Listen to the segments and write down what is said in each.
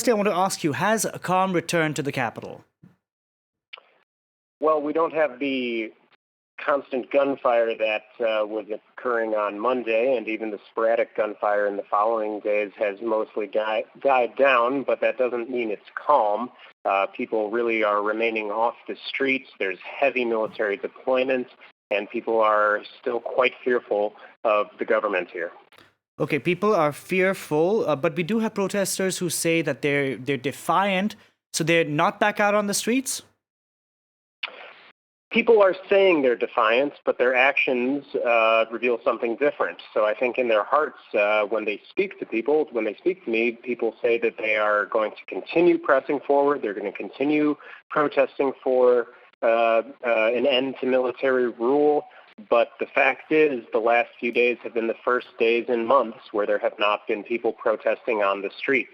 firstly, I want to ask you, has a calm returned to the capital? Well, we don't have the constant gunfire that was occurring on Monday, and even the sporadic gunfire in the following days has mostly died down, but that doesn't mean it's calm. People really are remaining off the streets. There's heavy military deployment, and people are still quite fearful of the government here. Okay, people are fearful, but we do have protesters who say that they're defiant, so they're not back out on the streets? People are saying they're defiant, but their actions reveal something different. So I think in their hearts, when they speak to people, when they speak to me, people say that they are going to continue pressing forward. They're going to continue protesting for an end to military rule. But the fact is, the last few days have been the first days in months where there have not been people protesting on the streets.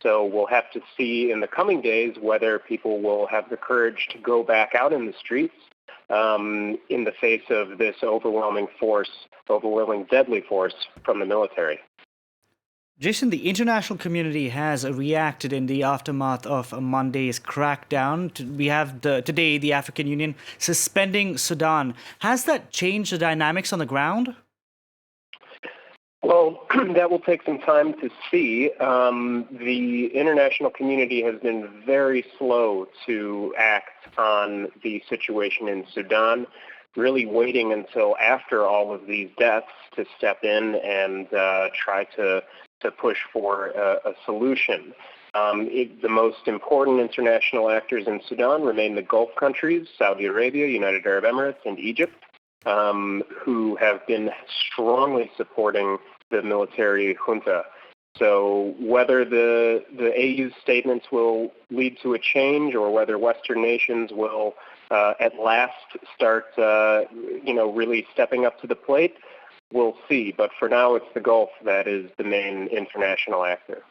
So we'll have to see in the coming days whether people will have the courage to go back out in the streets in the face of this overwhelming deadly force from the military. Jason, the international community has reacted in the aftermath of Monday's crackdown. We have today the African Union suspending Sudan. Has that changed the dynamics on the ground? Well, that will take some time to see. The international community has been very slow to act on the situation in Sudan, really waiting until after all of these deaths to step in and try to push for a solution. The most important international actors in Sudan remain the Gulf countries, Saudi Arabia, United Arab Emirates, and Egypt, who have been strongly supporting the military junta. So whether the AU's statements will lead to a change or whether Western nations will at last start, really stepping up to the plate, we'll see. But for now, it's the Gulf that is the main international actor.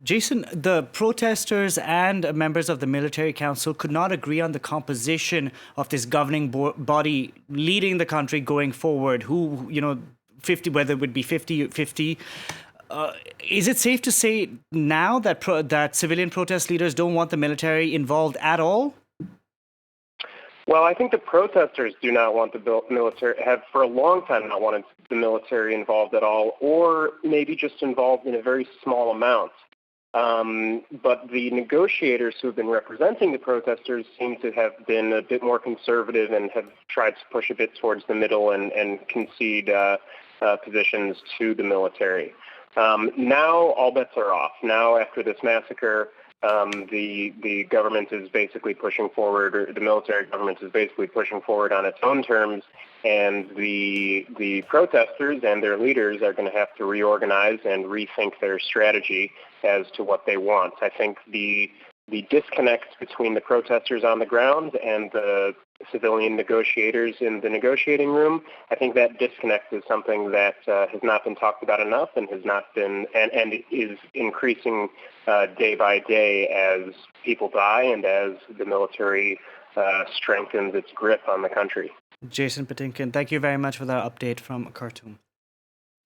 Jason, the protesters and members of the military council could not agree on the composition of this governing body leading the country going forward. Who, 50, whether it would be 50-50. Is it safe to say now that that civilian protest leaders don't want the military involved at all? Well, I think the protesters do not want the military, have for a long time not wanted the military involved at all, or maybe just involved in a very small amount. But the negotiators who have been representing the protesters seem to have been a bit more conservative and have tried to push a bit towards the middle and concede positions to the military. Now all bets are off. Now, after this massacre, the government is basically pushing forward, or the military government is basically pushing forward on its own terms, and the protesters and their leaders are going to have to reorganize and rethink their strategy as to what they want. I think the disconnect between the protesters on the ground and the civilian negotiators in the negotiating room, I think that disconnect is something that has not been talked about enough and has not been and is increasing day by day as people die and as the military strengthens its grip on the country. Jason Patinkin, thank you very much for that update from Khartoum.